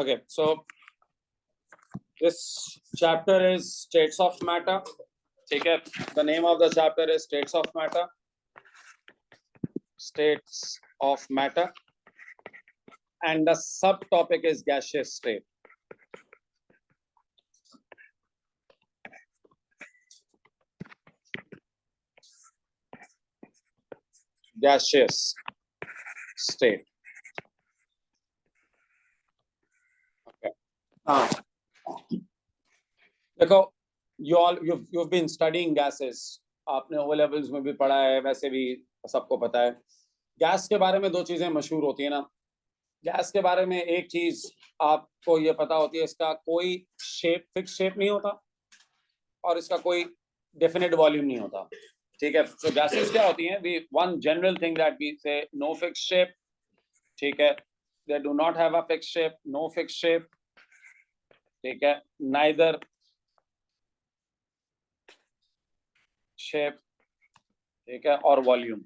Okay, so this chapter is states of matter. Okay, the name of the chapter is states of matter. States of matter, and the subtopic is gaseous state. Gaseous state. Okay. देखो, you've been studying gases. आपने O levels में भी पढ़ा है, वैसे भी सबको पता है. गैस के बारे में दो चीजें मशहूर होती है ना. गैस के बारे में एक चीज आपको ये पता होती है, इसका कोई शेप, फिक्स शेप नहीं होता और इसका कोई डेफिनेट वॉल्यूम नहीं होता. ठीक है. तो गैसेस क्या होती हैं? One general thing that we say, no fix shape. ठीक है. They do not have a fix shape, no fix shape. ठीक है. नाइदर शेप, ठीक है, और volume.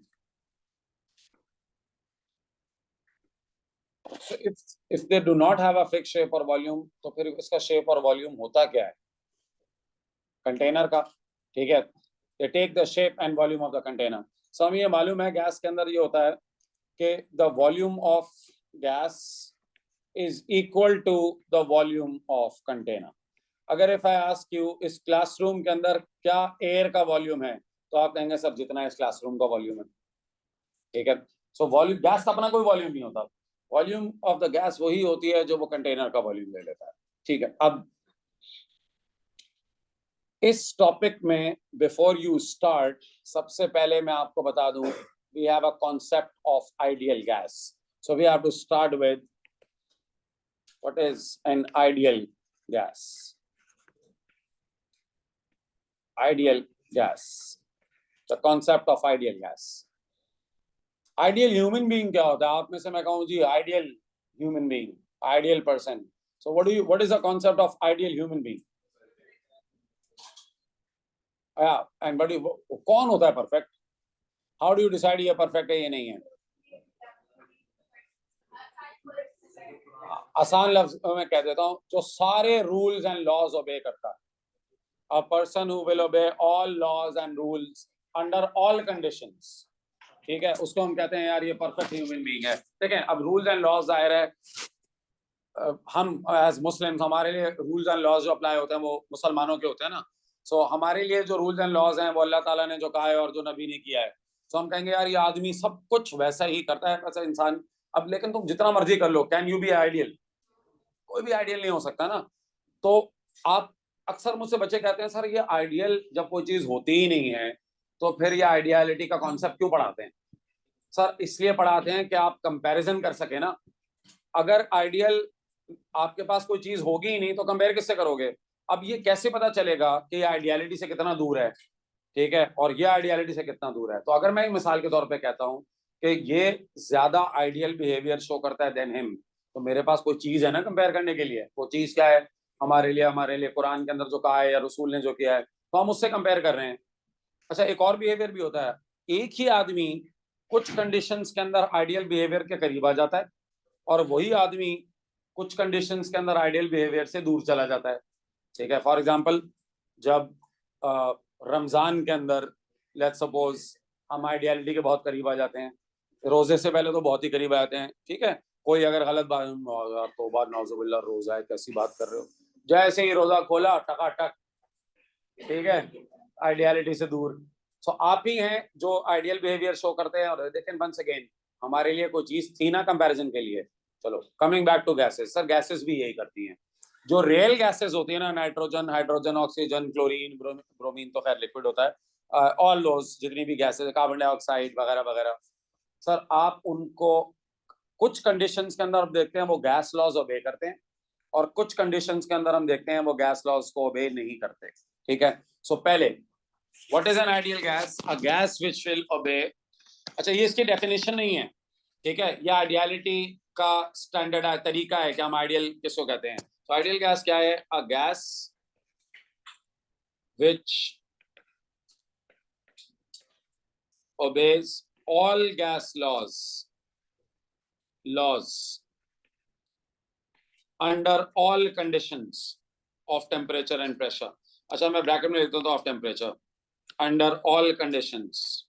If they do not have a fix shape और वॉल्यूम, तो फिर इसका शेप और वॉल्यूम होता क्या है? कंटेनर का. ठीक है. They take the shape and volume of the container. So हमें ये मालूम है गैस के अंदर ये होता है कि the volume of gas is equal to the volume of container. अगर इफ आई आस्क यू इस क्लासरूम के अंदर क्या एयर का वॉल्यूम है, तो आप कहेंगे सर जितना इस क्लासरूम का वॉल्यूम है. ठीक है. सो वॉल्यूम, गैस का अपना कोई वॉल्यूम नहीं होता. वॉल्यूम ऑफ द गैस वही होती है जो वो कंटेनर का वॉल्यूम ले लेता है. ठीक है. अब इस टॉपिक में बिफोर यू स्टार्ट, सबसे पहले मैं आपको बता दूं, we have a concept of ideal gas. So we have to start with what is an ideal gas. Ideal gas, the concept of ideal gas. Ideal human being क्या होता है? आप में से मैं कहूं जी ideal human being, ideal person. So what is the concept of ideal human being? And but कौन होता है perfect? How do you decide ये परफेक्ट है ये नहीं है? आसान लफ्ज में कह देता हूं, जो सारे रूल्स एंड लॉज ओबे करता है. A person who will obey all laws and rules under all conditions. ठीक है. उसको हम कहते हैं यार ये परफेक्ट ह्यूमन बीइंग है. ठीक है. अब रूल्स एंड लॉज जाहिर है, हम एज मुस्लिम्स, हमारे लिए रूल्स एंड लॉज जो अप्लाई होते हैं वो मुसलमानों के होते हैं ना. सो हमारे लिए जो रूल्स एंड लॉज हैं वो अल्लाह ताला ने जो कहा है और जो नबी ने किया है. सो हम कहेंगे यार ये आदमी सब कुछ वैसा ही करता है वैसा इंसान. अब लेकिन तुम जितना मर्जी कर लो, कैन यू बी आइडियल? कोई भी आइडियल नहीं हो सकता ना. तो आप, अक्सर मुझसे बच्चे कहते हैं सर ये आइडियल जब कोई चीज होती ही नहीं है तो फिर ये आइडियलिटी का कॉन्सेप्ट क्यों पढ़ाते हैं? सर इसलिए पढ़ाते हैं कि आप कंपैरिजन कर सके ना. अगर आइडियल आपके पास कोई चीज होगी ही नहीं तो कंपेयर किससे करोगे? अब ये कैसे पता चलेगा कि ये आइडियलिटी से कितना दूर है? ठीक है. और ये आइडियलिटी से कितना दूर है? तो अगर मैं एक मिसाल के तौर पे कहता हूं कि ये ज्यादा आइडियल बिहेवियर शो करता है देन हिम, तो मेरे पास कोई चीज है ना कंपेयर करने के लिए. वो चीज क्या है? हमारे लिए कुरान के अंदर जो कहा है या रसूल ने जो किया है, तो हम उससे कंपेयर कर रहे हैं. अच्छा, एक और बिहेवियर भी होता है. एक ही आदमी कुछ कंडीशंस के अंदर आइडियल बिहेवियर के करीब आ जाता है और वही आदमी कुछ कंडीशंस के अंदर आइडियल बिहेवियर से दूर चला जाता है. ठीक है. फॉर एग्जांपल, जब रमजान के अंदर लेट्स सपोज हम आइडियलिटी के बहुत करीब आ जाते हैं. रोजे से पहले तो बहुत ही करीब आ जाते हैं. ठीक है. कोई अगर गलत बात, तौबा नौजुबिल्लाह, रोजा है, कैसी बात कर रहे हो, जैसे ही रोजा खोला टकाटक, ठीक है, आइडियलिटी से दूर. सो आप ही हैं जो आइडियल बिहेवियर शो करते हैं. और लेकिन वंस अगेन हमारे लिए कोई चीज थी ना कंपैरिजन के लिए. चलो, coming back to gases. Sir gases भी यही करती हैं. जो रियल गैसेस होती है ना, nitrogen, hydrogen, oxygen, chlorine, bromine तो खैर लिक्विड होता है, ऑल दोस जितनी भी गैसेस, कार्बन डाइऑक्साइड वगैरह वगैरह, सर आप उनको कुछ कंडीशंस के अंदर हम देखते हैं वो गैस लॉज ओबे करते हैं और कुछ कंडीशंस के अंदर हम देखते हैं वो गैस लॉज को ओबे नहीं करते. ठीक है. सो पहले, what is an ideal gas? A gas which will obey. अच्छा, ये इसकी डेफिनेशन नहीं है. ठीक है. ये आइडियलिटी का स्टैंडर्ड तरीका है कि हम आइडियल किसको कहते हैं. तो आइडियल गैस क्या है? अ gas which obeys all gas laws under all conditions of temperature and pressure. अच्छा मैं ब्रैकेट में लिखता हूँ तो of temperature, under all conditions,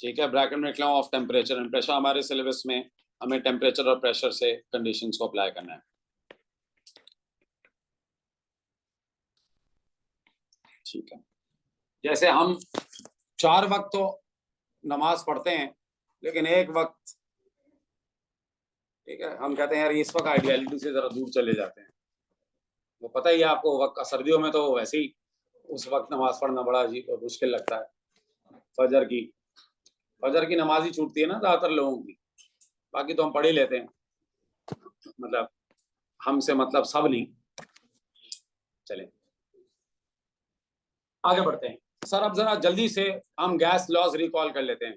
ठीक है, ब्रैकेट में लिख रहा हूँ ऑफ टेम्परेचर एंड प्रेशर। हमारे सिलेबस में हमें टेम्परेचर और प्रेशर से कंडीशंस को अप्लाई करना है। ठीक है, जैसे हम 4 वक्त तो नमाज पढ़ते हैं, लेकिन एक वक्त, ठीक है, हम कहते हैं यार इस वक्त आइडियलिटी से जरा दूर चले जाते हैं। वो पता ही है आपको, वक्त सर्दियों में तो वैसे ही उस वक्त नमाज पढ़ना बड़ा मुश्किल लगता है। फजर की नमाज ही छूटती है ना ज्यादातर लोगों की, बाकी तो हम पढ़ ही लेते हैं, मतलब हमसे मतलब सब नहीं। चलें आगे बढ़ते हैं। सर अब जरा जल्दी से हम गैस लॉज रिकॉल कर लेते हैं।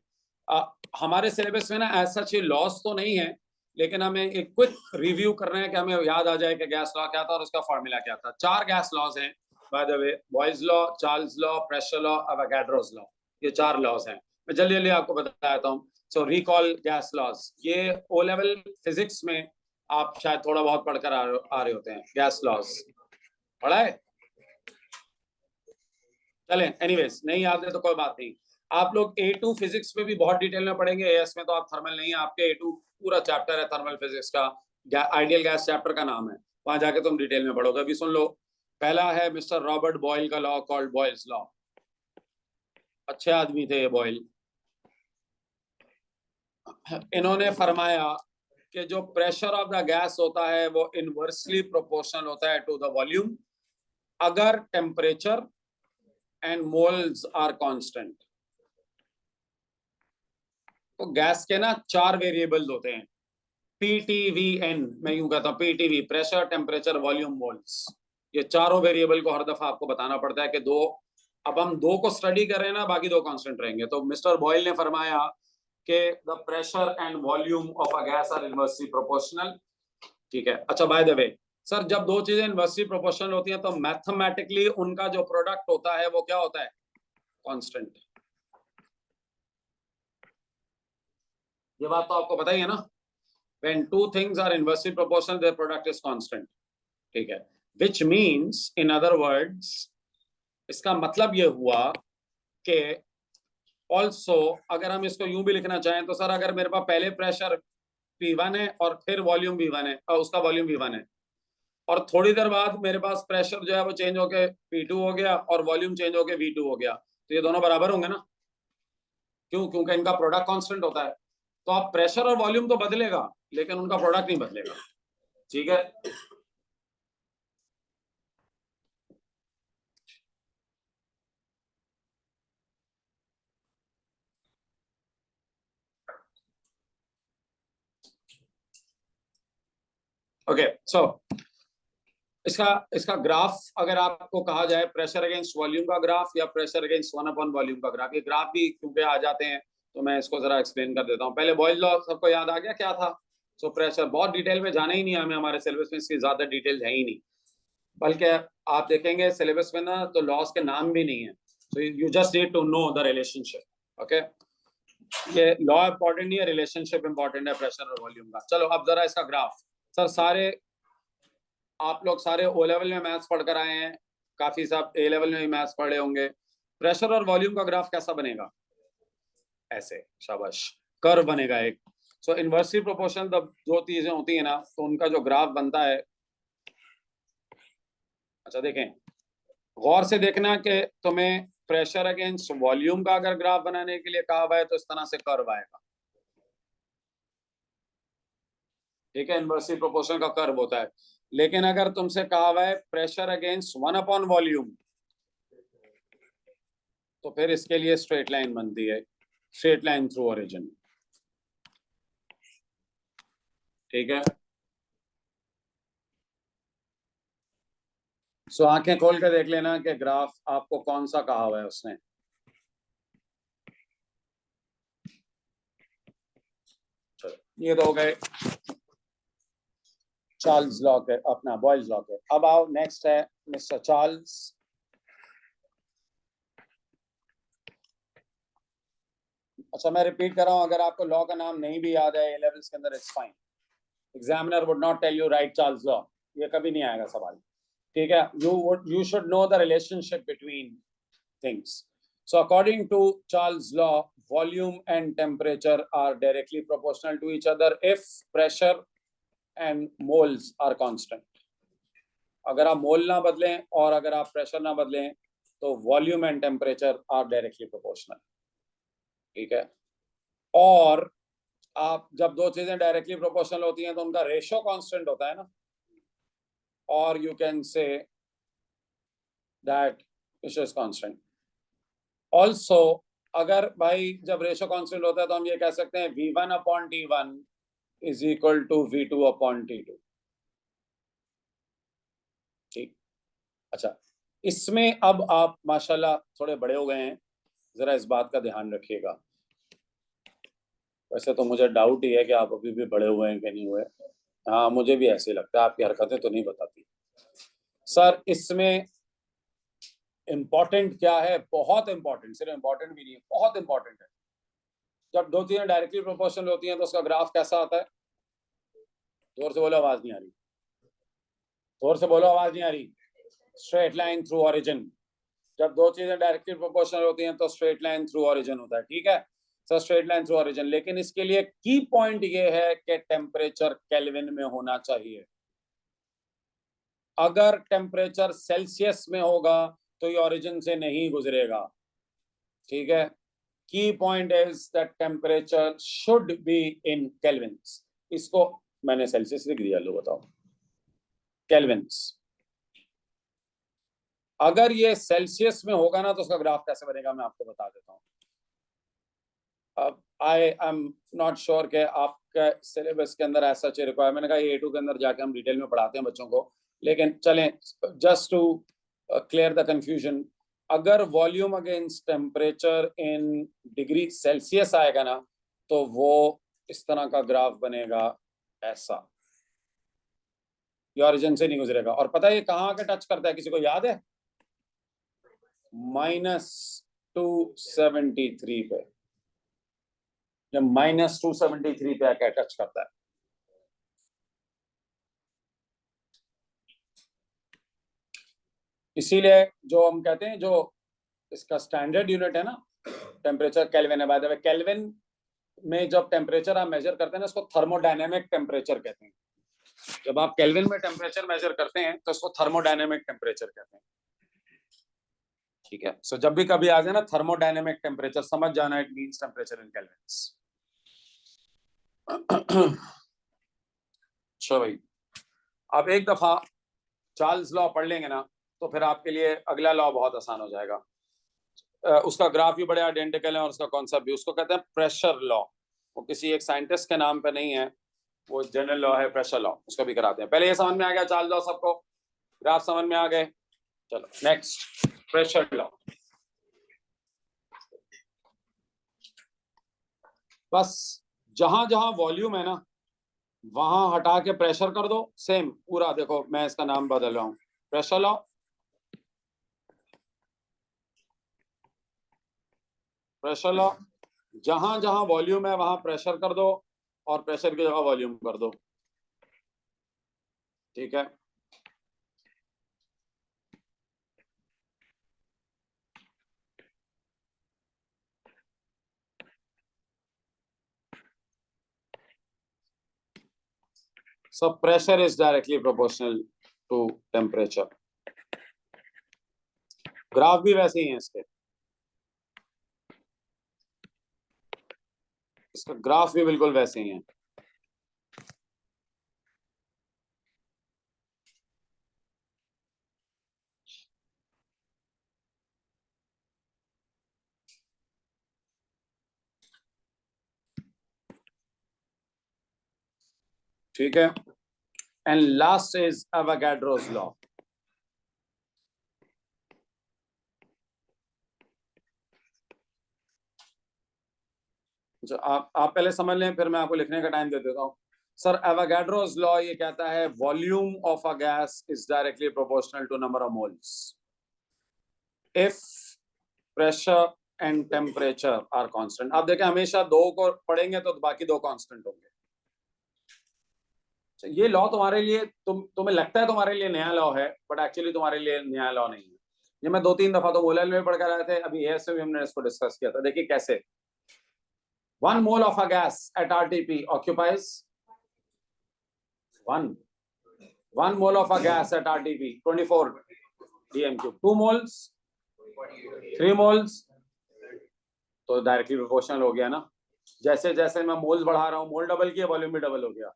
हमारे सिलेबस में ना ऐसा अच्छे लॉज तो नहीं है, लेकिन हमें एक क्विक रिव्यू कर रहे हैं कि हमें याद आ जाए कि गैस लॉ क्या था और उसका फॉर्मूला क्या था। 4 गैस लॉज हैं by the way, Boyle's law, Charles law, pressure law, Avogadro's law, ये 4 लॉज हैं। मैं जल्दी जल्दी आपको बता देता हूँ। सो रिकॉल गैस लॉज, ये ओ लेवल फिजिक्स में आप शायद थोड़ा बहुत पढ़कर आ रहे होते हैं। गैस लॉज पढ़ा है? चलें, एनीवेज नहीं याद है तो कोई बात नहीं। आप लोग A2 फिजिक्स में भी बहुत डिटेल में पढ़ेंगे, AS में तो आप थर्मल नहीं है, आपके A2 पूरा चैप्टर है थर्मल फिजिक्स का, आइडियल गैस चैप्टर का नाम है, वहां जाके तुम डिटेल में पढ़ोगे। अभी सुन लो, पहला है मिस्टर रॉबर्ट बॉयल का लॉ कॉल्ड बॉयल्स लॉ। अच्छे आदमी थे ये बॉयल। इन्होंने फरमाया कि जो प्रेशर ऑफ द गैस होता है वो इनवर्सली प्रोपोर्शनल होता है टू द वॉल्यूम अगर temperature and moles are constant. तो गैस के ना 4 वेरिएबल्स होते हैं, PTVN, मैं यूं कहता हूं PTV, pressure, temperature, volume, moles. ये चारों वेरिएबल को हर दफा आपको बताना पड़ता है कि दो, अब हम 2 को स्टडी कर रहे हैं ना, बाकी 2 कांस्टेंट रहेंगे। तो मिस्टर बॉयल ने फरमाया कि the pressure and volume of a gas are inversely proportional. ठीक है, अच्छा बाय द वे सर, जब 2 चीजें इनवर्सली प्रोपोर्शनल होती हैं तो मैथमेटिकली उनका जो प्रोडक्ट होता है वो क्या होता है? कांस्टेंट। ये बात तो आपको पता ही है ना, when 2 things are inversely proportional their product is constant, ठीक है, which means in other words, इसका मतलब ये हुआ कि also अगर हम इसको यूं भी लिखना चाहें तो सर अगर मेरे पास पहले प्रेशर P1 है और फिर वॉल्यूम V1 है और उसका वॉल्यूम V1 है, और थोड़ी देर बाद मेरे पास प्रेशर जो है वो चेंज होके P2 हो गया और वॉल्यूम चेंज होके V2 हो गया, तो ये दोनों बराबर होंगे ना? क्यों? क्योंकि इनका प्रोडक्ट कांस्टेंट होता है। तो आप प्रेशर और वॉल्यूम तो बदलेगा लेकिन उनका प्रोडक्ट नहीं बदलेगा, ठीक है। ओके सो इसका इसका ग्राफ अगर आपको कहा जाए, प्रेशर अगेंस्ट वॉल्यूम का ग्राफ या प्रेशर अगेंस्ट 1/वॉल्यूम का ग्राफ, ये ग्राफ भी क्योंकि आ जाते हैं तो मैं इसको जरा एक्सप्लेन कर देता हूँ। पहले बॉयल्स लॉ सबको याद आ गया क्या था? सो प्रेशर, बहुत डिटेल में जाना ही नहीं है हमें, हमारे सिलेबस में इसकी ज्यादा डिटेल है ही नहीं, बल्कि आप देखेंगे सिलेबस में ना तो लॉस के नाम भी नहीं है। So you just need to know the relationship. Okay, ये लॉ इंपॉर्टेंट नहीं है, रिलेशनशिप इंपॉर्टेंट है प्रेशर और वॉल्यूम का। चलो अब जरा इसका ग्राफ, सर सारे आप लोग सारे ओ लेवल में मैथ्स पढ़ कर आए हैं, काफी सब ए लेवल में भी मैथ्स पढ़े होंगे। प्रेशर और वॉल्यूम का ग्राफ कैसा बनेगा? ऐसे, शाबाश, कर्व बनेगा एक। सो इनवर्सली प्रोपोर्शनल जो चीजें होती है ना तो उनका जो ग्राफ बनता है, अच्छा देखें, गौर से देखना कि तुम्हें प्रेशर अगेंस्ट वॉल्यूम का अगर ग्राफ बनाने के लिए कहा हुआ है तो इस तरह से कर्व आएगा, ठीक है, इनवर्सली प्रोपोर्शनल का कर्व होता है। लेकिन अगर तुमसे कहा हुआ है प्रेशर अगेंस्ट 1/वॉल्यूम, तो फिर इसके लिए स्ट्रेट लाइन बनती है, स्ट्रेट लाइन थ्रू ओरिजिन, ठीक है। सो आंखें खोल कर देख लेना कि ग्राफ आपको कौन सा कहा हुआ है उसने। चलो ये तो हो गए चार्ल्स लॉ के, अपना बॉयल्स लॉ के। अब आओ नेक्स्ट है मिस्टर चार्ल्स। अच्छा मैं रिपीट कर रहा हूँ, अगर आपको लॉ का नाम नहीं भी याद है ए लेवल्स के अंदर, it's fine. Examiner would not tell you right Charles law, ये कभी नहीं आएगा सवाल. ठीक है, you should know the relationship between things. So according to Charles' law, volume and temperature are directly proportional to each other if pressure and moles are constant. अगर आप मोल ना बदलें और अगर आप प्रेशर ना बदलें तो volume and temperature are directly proportional. ठीक है, और आप जब दो चीजें डायरेक्टली प्रोपोर्शनल होती हैं तो उनका रेशियो कांस्टेंट होता है ना, और you can say that ratio is constant. Also अगर भाई जब रेशियो कांस्टेंट होता है तो हम ये कह सकते हैं V1 upon T1 is equal to V2 upon T2. ठीक, अच्छा इसमें अब आप माशाल्लाह थोड़े बड़े हो गए हैं, जरा इस बात का ध्यान रखिएगा. वैसे तो मुझे डाउट ही है कि आप अभी भी बड़े हुए हैं कि नहीं हुए. हाँ मुझे भी ऐसे ही लगता है, आपकी हरकतें तो नहीं बताती. सर इसमें इम्पोर्टेंट क्या है, बहुत इंपॉर्टेंट, सिर्फ इम्पोर्टेंट भी नहीं है, बहुत इंपॉर्टेंट है. जब दो चीजें डायरेक्टली प्रोपोर्शनल होती हैं तो उसका ग्राफ कैसा आता है? जोर से बोलो, आवाज नहीं आ रही. जोर से बोलो, आवाज नहीं आ रही. Straight line through origin. जब दो चीजें डायरेक्टली प्रोपोर्शनल होती हैं तो स्ट्रेट लाइन थ्रू ओरिजिन होता है. ठीक है sir, straight line through origin. लेकिन इसके लिए की पॉइंट ये है कि टेम्परेचर केल्विन में होना चाहिए. अगर टेम्परेचर सेल्सियस में होगा तो ये ओरिजिन से नहीं गुजरेगा. ठीक है, key point is that temperature should be in kelvins. इसको मैंने सेल्सियस लिख दिया, लो बताओ, केल्विन्स. अगर ये सेल्सियस में होगा ना तो उसका ग्राफ कैसे बनेगा मैं आपको बता देता हूँ. अब आई एम नॉट श्योर कि आपका सिलेबस के अंदर ऐसा चाहिए रिक्वायरमेंट. मैंने कहा A2 के अंदर जाके हम डिटेल में पढ़ाते हैं बच्चों को, लेकिन चलें just to clear the confusion. अगर volume against temperature in degree Celsius आएगा ना तो वो इस तरह का ग्राफ बनेगा ऐसा. ये ओरिजिन से नहीं गुजरेगा. और पता है ये कहाँ आके टच करता है, किसी को याद है? -273 पे. जब -273 पे आके टच करता है. इसीलिए जो हम कहते हैं, जो इसका स्टैंडर्ड यूनिट है ना टेम्परेचर, केल्विन है. बाय द वे केल्विन में जब टेम्परेचर आप मेजर करते हैं ना, इसको थर्मोडायनेमिक टेम्परेचर कहते हैं. जब आप केल्विन में टेम्परेचर मेजर करते हैं तो इसको थर्मोडायनेमिक टेम्परेचर कहते हैं. ठीक है, सो जब भी कभी आ जाए ना थर्मोडायनेमिक टेम्परेचर, समझ जाना it means temperature in Kelvin's. चलो भाई, अब एक दफा चार्ल्स लॉ पढ़ लेंगे ना तो फिर आपके लिए अगला लॉ बहुत आसान हो जाएगा. उसका ग्राफ भी बड़े आइडेंटिकल है और उसका कॉन्सेप्ट भी. उसको कहते हैं प्रेशर लॉ. वो किसी एक साइंटिस्ट के नाम पे नहीं है, वो जनरल लॉ है, प्रेशर लॉ. उसको भी कराते हैं. पहले ये समझ में आ गया चार्ल्स लॉ सबको? ग्राफ समझ में आ गए? चलो नेक्स्ट, प्रेशर लॉ. बस जहां जहां वॉल्यूम है ना वहां हटा के प्रेशर कर दो. सेम पूरा देखो, मैं इसका नाम बदल रहा हूं, प्रेशर लॉ. प्रेशर लॉ, जहां जहां वॉल्यूम है वहां प्रेशर कर दो और प्रेशर की जगह वॉल्यूम कर दो. ठीक है, so pressure is directly proportional to temperature. Graph भी वैसे ही है इसके, इसका ग्राफ भी बिल्कुल वैसे ही है. ठीक है, and last is Avogadro's law. आप पहले समझ लें फिर मैं आपको लिखने का टाइम दे देता हूँ. सर एवोगाड्रोस लॉ ये कहता है volume of a gas is directly proportional to number of moles. If pressure and temperature are constant. आप देखें हमेशा दो को पढ़ेंगे तो बाकी दो कांस्टेंट होंगे। ये लॉ तुम्हारे लिए तुम्हें लगता है तुम्हारे लिए नया लॉ है, बट एक्चुअली तुम्हारे लिए नया लॉ नहीं है। ये मैं 2-3 दफा तो मोल में पढ़ कर आए थे, अभी एएस में हमने इसको डिस्कस किया था। देखिए कैसे 1 mole of a gas at RTP occupies 1 mole of a gas at RTP 24 dm³। 2 moles 3 moles तो डायरेक्टली प्रोपोर्शनल हो गया ना। जैसे जैसे मैं मोल्स बढ़ा रहा हूँ, मोल डबल किया वॉल्यूम भी डबल हो गया।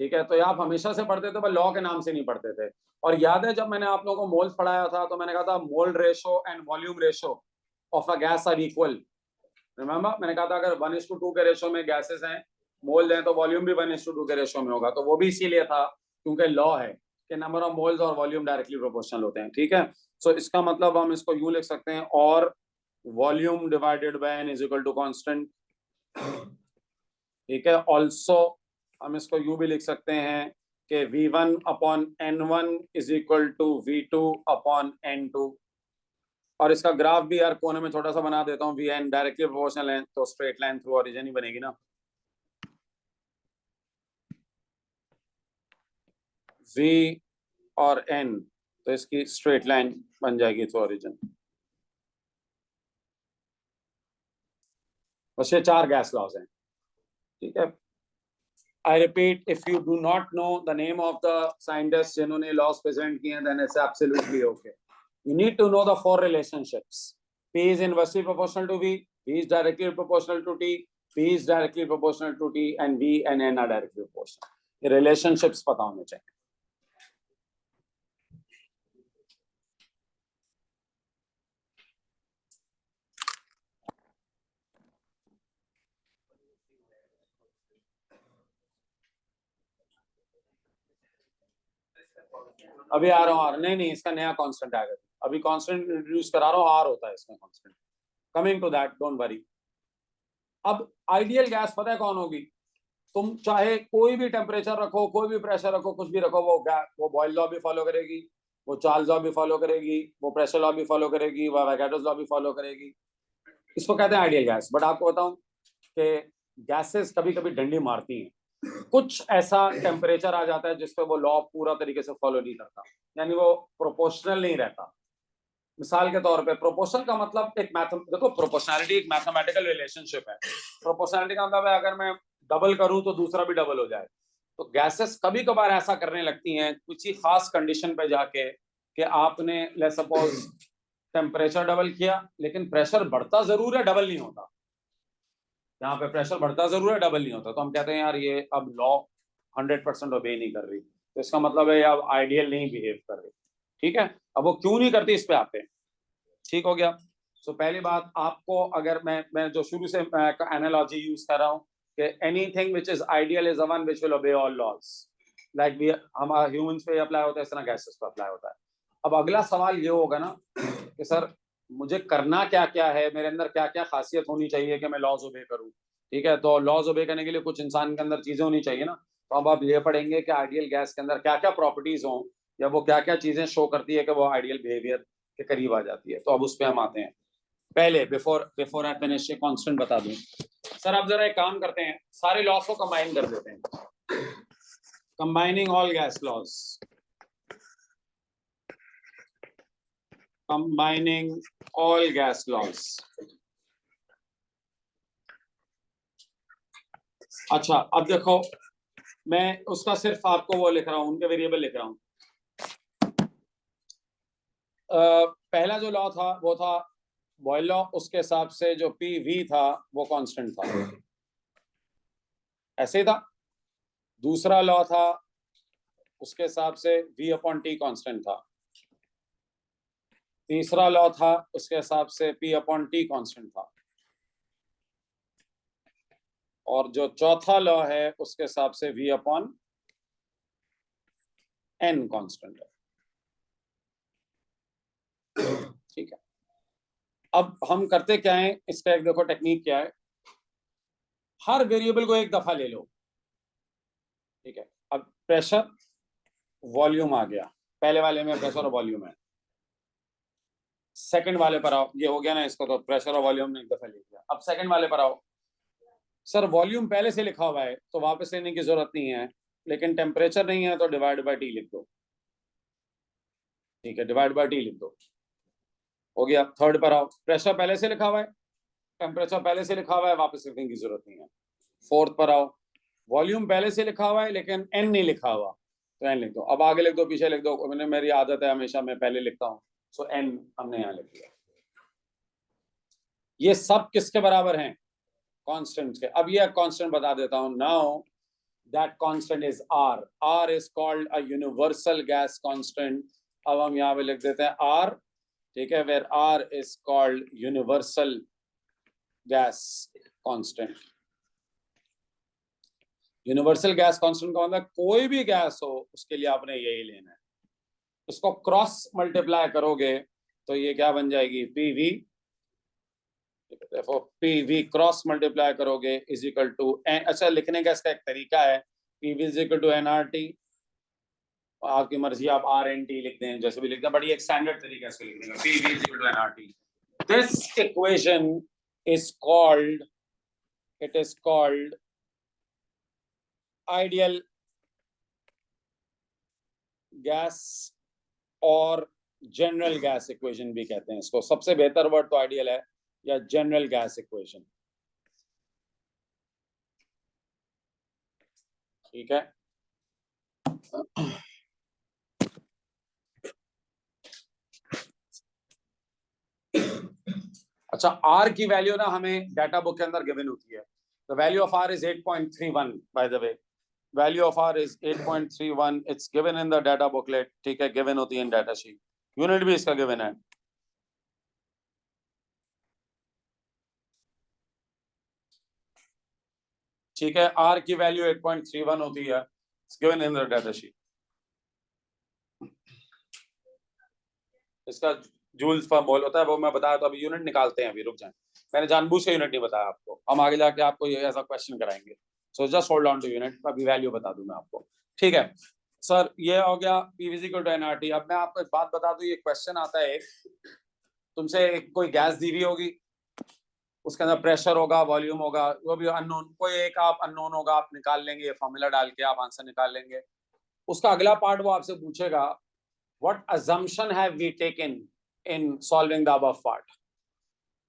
ठीक है, तो ये आप हमेशा से पढ़ते थे पर लॉ के नाम से नहीं पढ़ते थे। और याद है जब मैंने आप लोगों को मोल्स पढ़ाया था तो मैंने कहा था mole ratio and volume ratio of a gas are equal. Remember मैंने कहा था अगर 1:2 के रेशो में गैसेस हैं, मोल हैं, तो वॉल्यूम भी 1:2 के रेशो में होगा। तो वो भी इसीलिए था क्योंकि लॉ है कि नंबर ऑफ मोल्स और वॉल्यूम डायरेक्टली प्रोपोर्शनल होते हैं। ठीक है, सो इसका मतलब हम इसको यूं लिख सकते हैं, और volume divided by n is equal to constant. ठीक है, ऑल्सो हम इसको यूं भी लिख सकते हैं कि v1 upon n1 is equal to v2 upon n2। और इसका ग्राफ भी यार कोने में छोटा सा बना देता हूँ, vn डायरेक्टली प्रोपोर्शनल है तो स्ट्रेट लाइन थ्रू ओरिजिन ही बनेगी ना। v और n तो इसकी स्ट्रेट लाइन बन जाएगी थ्रू ओरिजिन। बस ये 4 गैस लॉज हैं। ठीक है, I repeat, if you do not know the name of the scientists जिन्होंने laws present किए हैं, then it's absolutely okay. You need to know the 4 relationships. P is inversely proportional to V, V is directly proportional to T, P is directly proportional to T, and V and N are directly proportional. ये relationships पता होने चाहिए। अभी आ रहा हूँ, नहीं इसका नया कांस्टेंट आएगा। अभी कांस्टेंट इंट्रोड्यूस करा रहा हूँ, आर होता है इसमें constant. Coming to that, don't worry. अब आइडियल गैस पता है कौन होगी? तुम चाहे कोई भी टेम्परेचर रखो, कोई भी प्रेशर रखो, कुछ भी रखो, वो बॉयल लॉ भी फॉलो करेगी, वो चार्ल्स लॉ भी फॉलो करेगी, वो प्रेशर लॉ भी फॉलो करेगी, वो वैगाटोस लॉ भी फॉलो करेगी। इसको कहते हैं आइडियल गैस। बट आपको बताऊं कि गैसेस कभी कभी डंडी मारती हैं। कुछ ऐसा टेम्परेचर आ जाता है जिसपे वो लॉ पूरा तरीके से फॉलो नहीं करता, यानी वो प्रोपोर्शनल नहीं रहता। मिसाल के तौर पे प्रोपोर्शनल का मतलब देखो प्रोपोर्शनैलिटी एक मैथमेटिकल रिलेशनशिप है। प्रोपोर्शनैलिटी का मतलब है अगर मैं डबल करूं तो दूसरा भी डबल हो जाए। तो गैसेस कभी कभार ऐसा करने लगती हैं कुछ ही खास कंडीशन पे जाके कि आपने लेट्स सपोज टेम्परेचर डबल किया लेकिन प्रेशर बढ़ता जरूर है, डबल नहीं होता। यहाँ पे प्रेशर बढ़ता जरूर है, डबल नहीं होता, तो हम कहते हैं यार ये अब लॉ 100% ओबे नहीं कर रही, तो इसका मतलब है अब आइडियल नहीं बिहेव कर रही। ठीक है, अब वो क्यों नहीं करती इस पे आते हैं। ठीक हो गया। सो पहली बात आपको, अगर मैं जो शुरू से एनालॉजी यूज कर रहा हूँ कि anything which is ideal is the one which will obey all laws. Like we हम ह्यूमंस पे अप्लाई होता है, इस तरह गैसेस पे अप्लाई होता है। अब अगला सवाल ये होगा ना कि सर मुझे करना क्या क्या है, मेरे अंदर क्या क्या खासियत होनी चाहिए कि मैं लॉज ओबे करूँ। ठीक है, तो लॉज ओबे करने के लिए कुछ इंसान के अंदर चीजें होनी चाहिए ना। तो अब आप ये पढ़ेंगे कि आइडियल गैस के अंदर क्या क्या प्रॉपर्टीज हों, या वो क्या क्या चीजें शो करती है कि वो आइडियल बिहेवियर के करीब आ जाती है। तो अब उस पर हम आते हैं। पहले बिफोर आई फिनिश कांस्टेंट बता दूं। सर आप जरा एक काम करते हैं, सारे लॉस को कंबाइन कर देते हैं। Combining all gas laws, combining all gas laws. अच्छा अब देखो, मैं उसका सिर्फ आपको वो लिख रहा हूं, उनके वेरिएबल लिख रहा हूं। पहला जो लॉ था वो था बॉयल लॉ, उसके हिसाब से जो पी वी था वो कांस्टेंट था, ऐसे ही था। दूसरा लॉ था उसके हिसाब से वी अपॉन टी कांस्टेंट था। तीसरा लॉ था उसके हिसाब से पी अपॉन टी कांस्टेंट था। और जो चौथा लॉ है उसके हिसाब से वी अपॉन एन कांस्टेंट है। ठीक है, अब हम करते क्या है, इसका एक देखो टेक्निक क्या है। हर वेरिएबल को एक दफा ले लो। ठीक है, अब प्रेशर वॉल्यूम आ गया, पहले वाले में प्रेशर और वॉल्यूम है। सेकंड वाले पर आओ, ये हो गया ना इसको, तो प्रेशर और वॉल्यूम ने एक दफा लिख दिया। अब सेकंड वाले पर आओ। सर वॉल्यूम पहले से लिखा हुआ है तो वापस लेने की जरूरत नहीं है, लेकिन टेम्परेचर नहीं है तो डिवाइड बाय टी लिख दो। ठीक है, डिवाइड बाय टी लिख दो, हो गया। थर्ड पर आओ, प्रेशर पहले से लिखा हुआ है, टेम्परेचर पहले से लिखा हुआ है, वापस लिखने की जरूरत नहीं है। फोर्थ पर आओ, वॉल्यूम पहले से लिखा हुआ है लेकिन एन नहीं लिखा हुआ, तो एन लिख दो। अब आगे लिख दो, पीछे लिख दो, मैंने मेरी आदत है हमेशा मैं पहले लिखता हूँ, सो एन हमने यहाँ लिख दिया। ये सब किसके बराबर हैं? कांस्टेंट के। अब ये कांस्टेंट बता देता हूँ। Now that constant is R. R is called a universal gas constant. अब हम यहाँ पे लिख देते हैं आर, ठीक है, where R is called universal gas constant. Universal gas constant का मतलब कोई भी गैस हो उसके लिए आपने यही लेना है। इसको क्रॉस मल्टीप्लाई करोगे तो ये क्या बन जाएगी? पीवी। देखो पीवी क्रॉस मल्टीप्लाई करोगे इज इक्वल टू, अच्छा लिखने का इसका एक तरीका है, PV is equal to NRT. आपकी मर्जी, आप आर एन टी लिख दें, जैसे भी लिख दें, बट ये एक स्टैंडर्ड तरीका है इसको लिखने का, PV is equal to NRT. This equation is called, it is called ideal gas और जनरल गैस इक्वेशन भी कहते हैं इसको। सबसे बेहतर वर्ड तो आइडियल है या जनरल गैस इक्वेशन, ठीक है। अच्छा, आर की वैल्यू ना हमें डाटा बुक के अंदर गिवन होती है। The value of R is 8.31 by the way. Value of R is 8.31, it's given in the data booklet, ठीक है, गिवन होती है इन डाटा शीट। यूनिट भी इसका गिवन है, ठीक है। आर की वैल्यू 8.31 होती है, it's given in the data sheet. इसका जूल्स पर मोल होता है, वो मैं बताया, तो अभी यूनिट निकालते हैं, अभी रुक जाएं। मैंने जानबूझ के यूनिट नहीं बताया आपको, हम आगे जाके आपको ये ऐसा क्वेश्चन कराएंगे। So just hold on to unit, अभी वैल्यू बता दूं मैं आपको, ठीक है। सर ये हो गया पी इक्वल टू एनआरटी। अब मैं आपको एक बात बता दूं, ये क्वेश्चन आता है, तुमसे कोई गैस दी हुई होगी, उसके अंदर प्रेशर होगा, वॉल्यूम होगा, वो भी अननोन, कोई एक आप अननोन होगा, आप निकाल लेंगे, फॉर्मूला डाल के आप आंसर निकाल लेंगे। उसका अगला पार्ट वो आपसे पूछेगा, what assumption have we taken in solving the above part.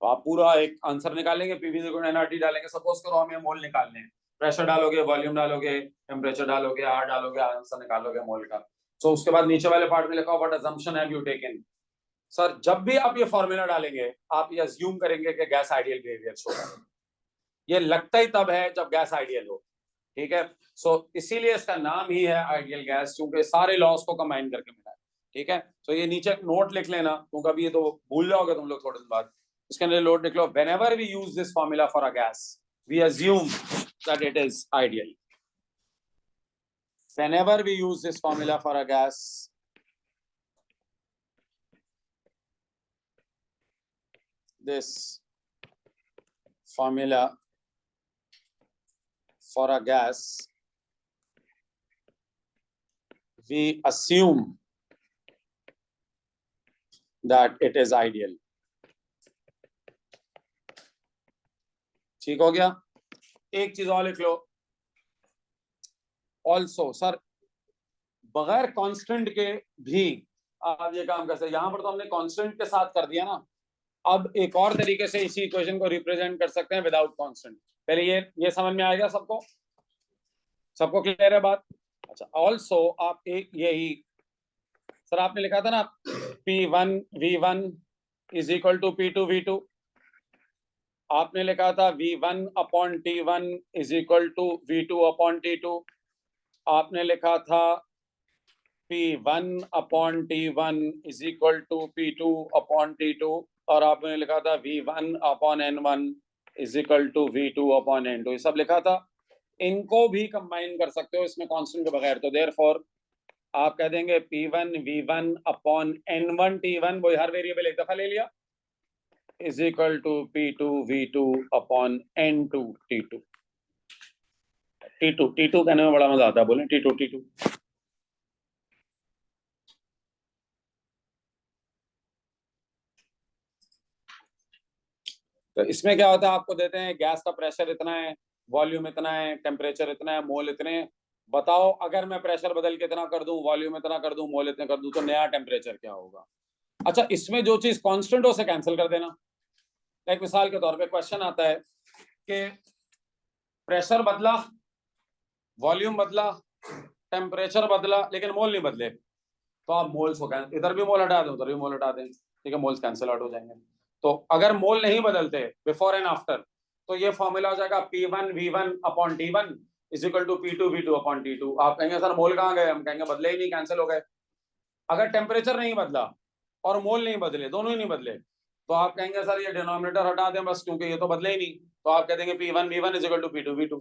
तो आप पूरा एक आंसर निकालेंगे, पीवी इक्वल टू एनआरटी डालेंगे। सपोज करो हमें मोल निकालने हैं, प्रेशर डालोगे, वॉल्यूम डालोगे, टेम्परेचर डालोगे, आर डालोगे, आंसर निकालोगे मोल का। सो उसके बाद नीचे वाले पार्ट में लिखा what assumption have you taken. Sir जब भी आप ये फॉर्मूला डालेंगे, आप ये अज्यूम करेंगे कि गैस आइडियल बिहेवियर शो कर, ये लगता ही तब है जब गैस आइडियल हो, ठीक है। सो इसीलिए इसका नाम ही है आइडियल गैस, क्योंकि सारे लॉस को कंबाइन करके मिला है, ठीक है। तो ये नीचे नोट लिख लेना, क्योंकि अभी ये तो भूल जाओगे तुम लोग थोड़े दिन बाद। इसके अंदर नोट लिख लो, whenever we use this formula for a gas we assume that it is ideal. Whenever we use this formula for a gas, this formula for a gas, we assume that it is ideal. ठीक हो गया। एक चीज और लिख लो, also. Sir बगैर constant के भी आप ये काम कर सकते हैं। यहां पर तो हमने कांस्टेंट के साथ कर दिया ना, अब एक और तरीके से इसी इक्वेशन को रिप्रेजेंट कर सकते हैं विदाउट कांस्टेंट। पहले ये समझ में आएगा सबको, सबको क्लियर है बात? अच्छा, ऑल्सो आप एक यही, सर आपने लिखा था ना P1 V1 is equal to P2 V2, आपने लिखा था V1 upon T1 is equal to V2 upon T2, आपने लिखा था P1 upon T1 is equal to P2 upon T2, और आपने लिखा था V1 upon N1 is equal to V2 upon N2, ये सब लिखा था। इनको भी कंबाइन कर सकते हो इसमें कांस्टेंट के बगैर, तो देयरफॉर आप कह देंगे P1 V1 upon N1 T1, वो हर वेरिएबल एक दफा ले लिया, is equal to P2 V2 upon N2 T2। T2 कहने में बड़ा मजा आता है, बोले T2। तो इसमें क्या होता है, आपको देते हैं गैस का प्रेशर इतना है, वॉल्यूम इतना है, टेम्परेचर इतना है, मोल इतने हैं, बताओ अगर मैं प्रेशर बदल के इतना कर दूं, वॉल्यूम इतना कर दूं, मोल इतने कर दूं, तो नया टेम्परेचर क्या होगा। अच्छा, इसमें जो चीज कांस्टेंट हो उसे कैंसिल कर देना। एक मिसाल के तौर पे क्वेश्चन आता है कि प्रेशर बदला, वॉल्यूम बदला, टेम्परेचर बदला, लेकिन मोल नहीं बदले, तो आप मोल्स को इधर भी मोल हटा दें, उधर भी मोल हटा दें, ठीक है, मोल्स कैंसिल आउट हो जाएंगे। तो अगर मोल नहीं बदलते बिफोर एंड आफ्टर, तो ये फॉर्मूला हो जाएगा P1 V1 upon T1 is equal to P2 V2 upon T2। आप कहेंगे सर मोल कहाँ गए, हम कहेंगे बदले ही नहीं, कैंसिल हो गए। अगर टेम्परेचर नहीं बदला और मोल नहीं बदले, दोनों ही नहीं बदले, तो आप कहेंगे सर ये डिनोमिनेटर हटा दें बस, क्योंकि ये तो बदले ही नहीं, तो आप कह देंगे P1 V1 is equal to P2 V2।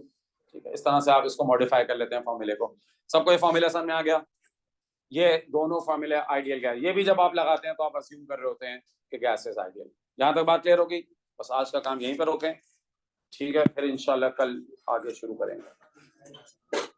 ठीक है, इस तरह से आप इसको मॉडिफाई कर लेते हैं फॉर्मूले को। सबको ये फॉर्मूला समझ में आ गया। ये दोनों फॉर्मूले आइडियल गैस, ये भी जब आप लगाते हैं तो आप अज्यूम कर रहे होते हैं कि गैस इज आइडियल। यहाँ तक बात क्लियर होगी। बस आज का काम यहीं पर रोकें, ठीक है, फिर इंशाल्लाह कल आगे शुरू करेंगे।